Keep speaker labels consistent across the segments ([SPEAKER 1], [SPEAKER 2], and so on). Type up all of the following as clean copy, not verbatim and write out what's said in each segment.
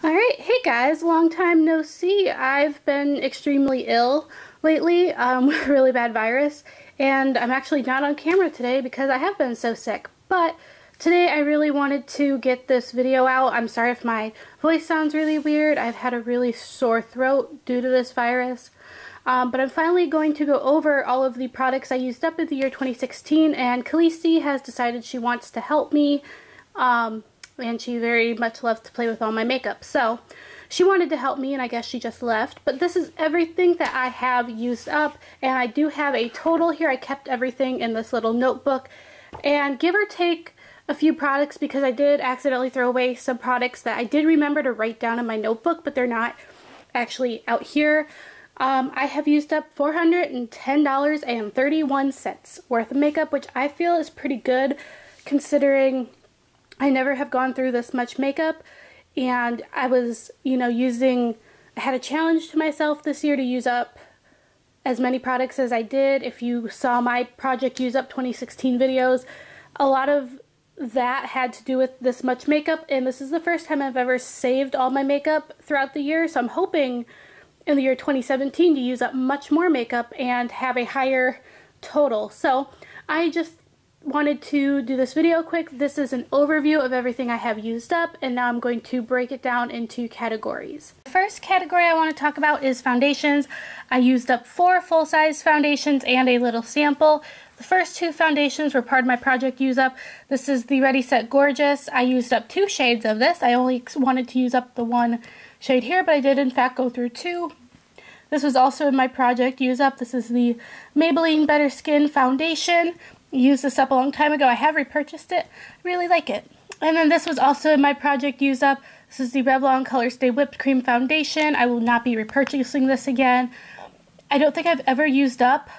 [SPEAKER 1] Alright, hey guys, long time no see. I've been extremely ill lately with a really bad virus, and I'm actually not on camera today because I have been so sick. But today I really wanted to get this video out. I'm sorry if my voice sounds really weird. I've had a really sore throat due to this virus. But I'm finally going to go over all of the products I used up in the year 2016, and Khaleesi has decided she wants to help me. And she very much loves to play with all my makeup. So she wanted to help me, and I guess she just left. But this is everything that I have used up, and I do have a total here. I kept everything in this little notebook, and give or take a few products, because I did accidentally throw away some products that I did remember to write down in my notebook, but they're not actually out here. I have used up $410.31 worth of makeup, which I feel is pretty good considering I never have gone through this much makeup, and I was, I had a challenge to myself this year to use up as many products as I did. If you saw my Project Use Up 2016 videos, a lot of that had to do with this much makeup, and this is the first time I've ever saved all my makeup throughout the year, so I'm hoping in the year 2017 to use up much more makeup and have a higher total. So I just wanted to do this video quick. This is an overview of everything I have used up, and now I'm going to break it down into categories. The first category I want to talk about is foundations. I used up 4 full-size foundations and a little sample. The first 2 foundations were part of my Project Use Up. This is the Ready Set Gorgeous. I used up 2 shades of this. I only wanted to use up the 1 shade here, but I did in fact go through 2. This was also in my Project Use Up. This is the Maybelline Better Skin Foundation. I used this up a long time ago. I have repurchased it. I really like it. And then this was also in my Project Use Up. This is the Revlon Color Stay Whipped Cream Foundation. I will not be repurchasing this again. I don't think I've ever used up,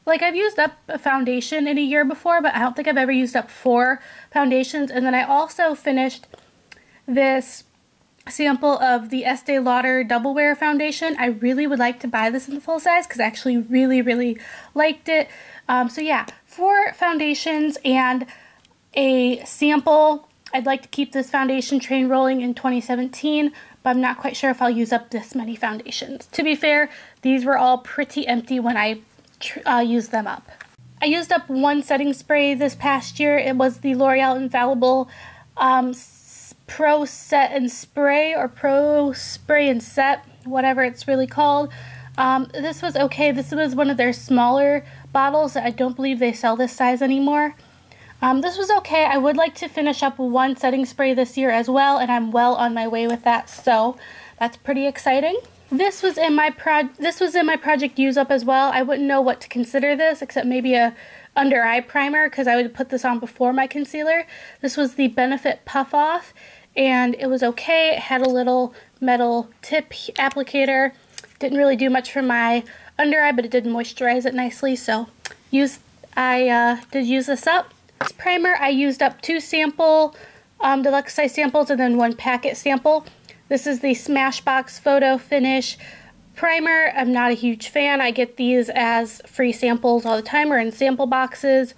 [SPEAKER 1] I've used up a foundation in a year before, but I don't think I've ever used up 4 foundations. And then I also finished this sample of the Estee Lauder Double Wear Foundation. I really would like to buy this in the full size because I actually really liked it. So yeah, 4 foundations and a sample. I'd like to keep this foundation train rolling in 2017, but I'm not quite sure if I'll use up this many foundations. To be fair, these were all pretty empty when I used them up. I used up 1 setting spray this past year. It was the L'Oreal Infallible Pro Set and Spray, or Pro Spray and Set, whatever it's really called. This was okay. This was one of their smaller bottles. I don't believe they sell this size anymore. This was okay. I would like to finish up 1 setting spray this year as well, and I'm well on my way with that, so that's pretty exciting. This was in my Project Use Up as well. I wouldn't know what to consider this except maybe a under eye primer, because I would put this on before my concealer. This was the Benefit Puff Off, and it was okay. It had a little metal tip applicator. Didn't really do much for my under eye, but it did moisturize it nicely, so I did use this up. This primer, I used up 2 sample deluxe size samples and then 1 packet sample. This is the Smashbox Photo Finish primer. I'm not a huge fan. I get these as free samples all the time or in sample boxes.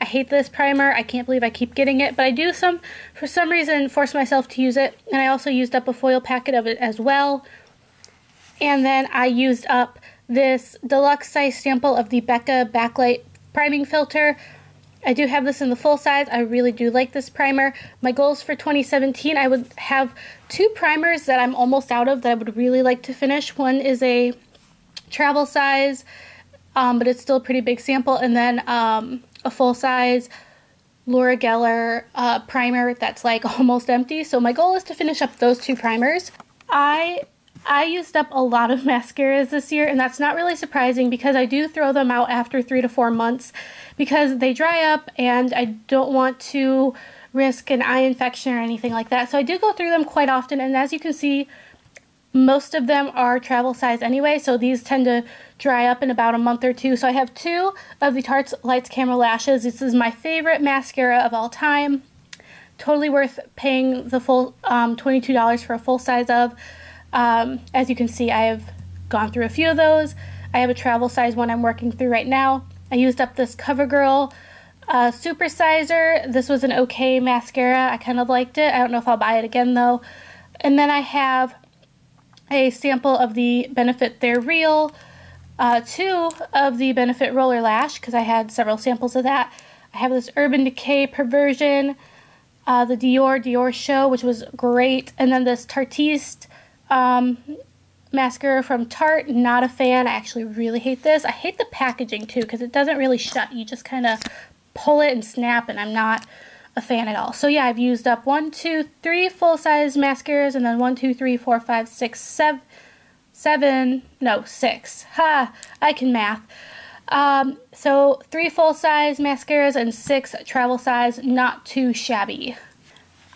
[SPEAKER 1] I hate this primer. I can't believe I keep getting it, but I do for some reason force myself to use it, and I also used up a foil packet of it as well. And then I used up this deluxe size sample of the Becca Backlight Priming Filter. I do have this in the full size. I really do like this primer. My goals for 2017, I would have 2 primers that I'm almost out of that I would really like to finish. One is a travel size, but it's still a pretty big sample, and then a full size Laura Geller primer that's almost empty. So my goal is to finish up those 2 primers. I used up a lot of mascaras this year, and that's not really surprising because I do throw them out after 3 to 4 months because they dry up and I don't want to risk an eye infection or anything like that. So I do go through them quite often, and as you can see, most of them are travel size anyway, so these tend to dry up in about a month or 2. So I have 2 of the Tarte Lights Camera Lashes. This is my favorite mascara of all time. Totally worth paying the full $22 for a full size of. As you can see, I have gone through a few of those. I have a travel size one I'm working through right now. I used up this CoverGirl Supersizer. This was an okay mascara. I kind of liked it. I don't know if I'll buy it again though. And then I have a sample of the Benefit They're Real, 2 of the Benefit Roller Lash, because I had several samples of that. I have this Urban Decay Perversion, the Dior Show, which was great, and then this Tartiste mascara from Tarte. Not a fan. I actually really hate this. I hate the packaging too, because it doesn't really shut. You just kind of pull it and snap, and I'm not a fan at all. So yeah, I've used up 1, 2, 3 full-size mascaras, and then 1, 2, 3, 4, 5, 6, 7, no, 6. Ha! I can math. So 3 full-size mascaras and 6 travel size, not too shabby.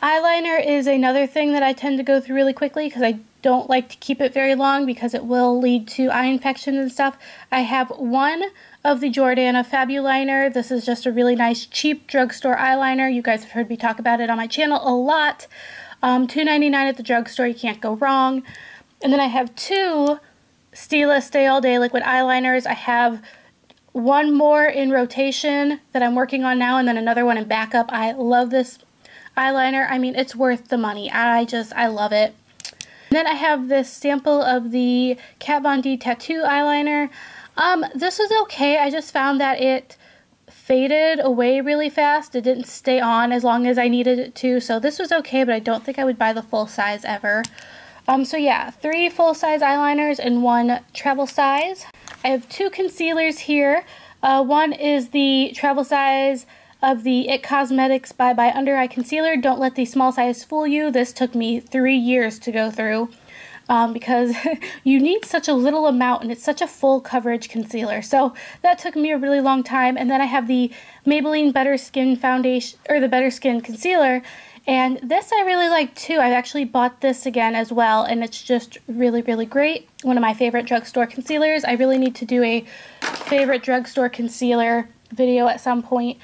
[SPEAKER 1] Eyeliner is another thing that I tend to go through really quickly because I don't like to keep it very long because it will lead to eye infections and stuff. I have 1 of the Jordana Fabuliner. This is just a really nice cheap drugstore eyeliner. You guys have heard me talk about it on my channel a lot. $2.99 at the drugstore, you can't go wrong. And then I have 2 Stila Stay All Day liquid eyeliners. I have 1 more in rotation that I'm working on now, and then another one in backup. I love this eyeliner. I mean, it's worth the money. I love it. And then I have this sample of the Kat Von D Tattoo eyeliner. This was okay. I just found that it faded away really fast. It didn't stay on as long as I needed it to, so this was okay, but I don't think I would buy the full size ever. So yeah, 3 full-size eyeliners and 1 travel size. I have 2 concealers here. One is the travel size of the It Cosmetics Bye Bye Under Eye Concealer. Don't let the small size fool you. This took me 3 years to go through because you need such a little amount, and it's such a full coverage concealer. So that took me a really long time. And then I have the Maybelline Better Skin Foundation, or the Better Skin Concealer. And this I really like too. I've actually bought this again as well, and it's just really, really great. One of my favorite drugstore concealers. I really need to do a favorite drugstore concealer video at some point.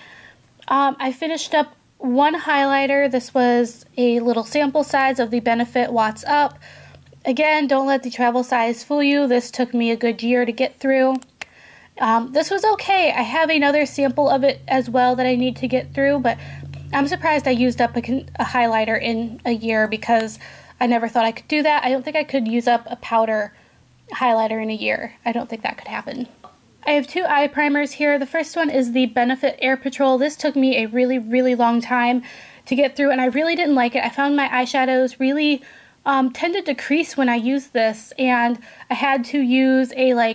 [SPEAKER 1] I finished up 1 highlighter. This was a little sample size of the Benefit Watts Up. Again, don't let the travel size fool you. This took me a good year to get through. This was okay. I have another sample of it as well that I need to get through, but I'm surprised I used up a highlighter in a year because I never thought I could do that. I don't think I could use up a powder highlighter in a year. I don't think that could happen. I have 2 eye primers here. The first one is the Benefit Air Patrol. This took me a really, really long time to get through, and I really didn't like it. I found my eyeshadows really tended to crease when I used this, and I had to use a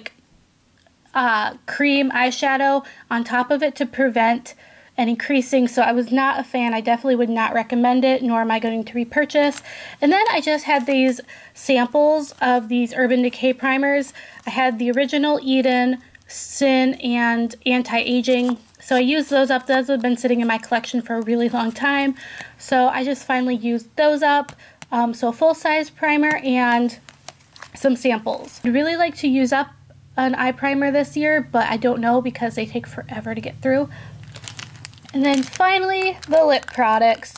[SPEAKER 1] cream eyeshadow on top of it to prevent any creasing, so I was not a fan. I definitely would not recommend it, nor am I going to repurchase. And then I just had these samples of these Urban Decay primers. I had the original Eden, Sin, and Anti-Aging. So I used those up. Those have been sitting in my collection for a really long time. So I just finally used those up. So a full-size primer and some samples. I'd really like to use up an eye primer this year, but I don't know because they take forever to get through. And then finally, the lip products.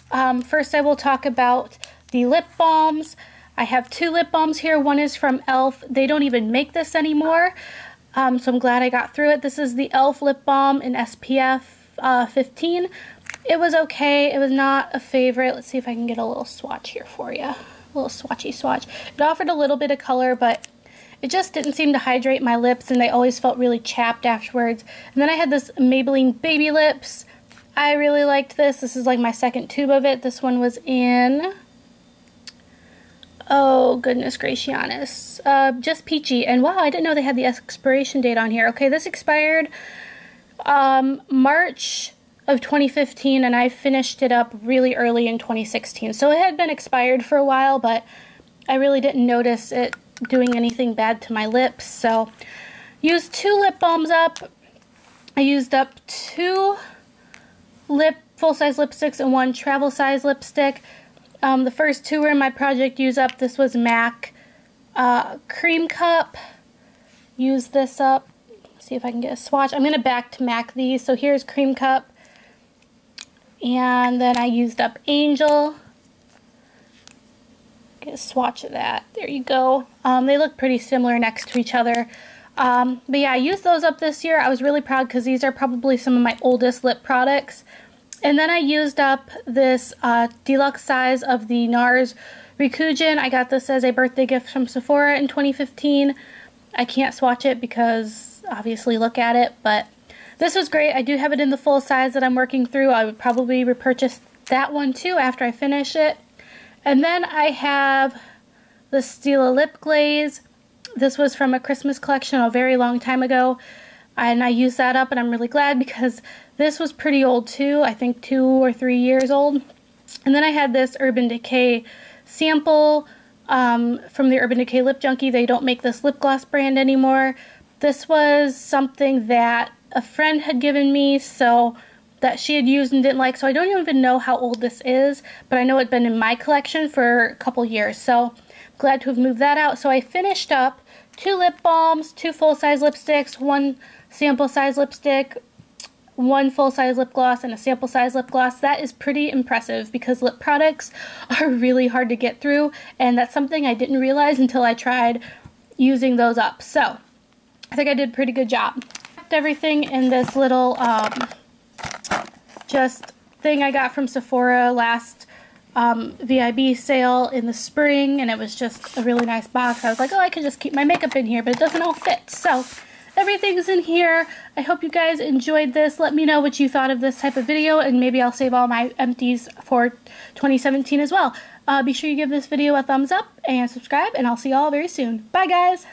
[SPEAKER 1] First I will talk about the lip balms. I have 2 lip balms here. One is from e.l.f. They don't even make this anymore. So I'm glad I got through it. This is the e.l.f. lip balm in SPF 15. It was okay. It was not a favorite. Let's see if I can get a little swatch here for you. A little swatchy swatch. It offered a little bit of color, but it just didn't seem to hydrate my lips, and they always felt really chapped afterwards. And then I had this Maybelline Baby Lips. I really liked this. This is like my 2nd tube of it. This one was in, oh goodness gracious, just peachy. And wow, I didn't know they had the expiration date on here. Okay, this expired March of 2015, and I finished it up really early in 2016. So it had been expired for a while, but I really didn't notice it doing anything bad to my lips. So used 2 lip balms up. I used up 2 full-size lipsticks and 1 travel size lipstick. The first 2 were in my project use up. This was MAC Cream Cup. Use this up. See if I can get a swatch. I'm going to back to MAC these. So here's Cream Cup. And then I used up Angel. Get a swatch of that. There you go. They look pretty similar next to each other. But yeah, I used those up this year. I was really proud because these are probably some of my oldest lip products. And then I used up this deluxe size of the NARS Rikujin. I got this as a birthday gift from Sephora in 2015. I can't swatch it because obviously look at it, but this was great. I do have it in the full size that I'm working through. I would probably repurchase that one too after I finish it. And then I have the Stila Lip Glaze. This was from a Christmas collection a very long time ago, and I used that up, and I'm really glad because this was pretty old too. I think 2 or 3 years old. And then I had this Urban Decay sample from the Urban Decay Lip Junkie. They don't make this lip gloss brand anymore. This was something that a friend had given me, so that she had used and didn't like, so I don't even know how old this is, but I know it's been in my collection for a couple years, so I'm glad to have moved that out. So I finished up 2 lip balms, 2 full-size lipsticks, 1 sample-size lipstick, 1 full-size lip gloss, and a sample-size lip gloss. That is pretty impressive because lip products are really hard to get through, and that's something I didn't realize until I tried using those up. So I think I did a pretty good job. Everything in this little just thing I got from Sephora last VIB sale in the spring, and it was just a really nice box. I was like, oh, I could just keep my makeup in here, but it doesn't all fit. So everything's in here. I hope you guys enjoyed this. Let me know what you thought of this type of video, and maybe I'll save all my empties for 2017 as well. Be sure you give this video a thumbs up and subscribe, and I'll see y'all very soon. Bye, guys!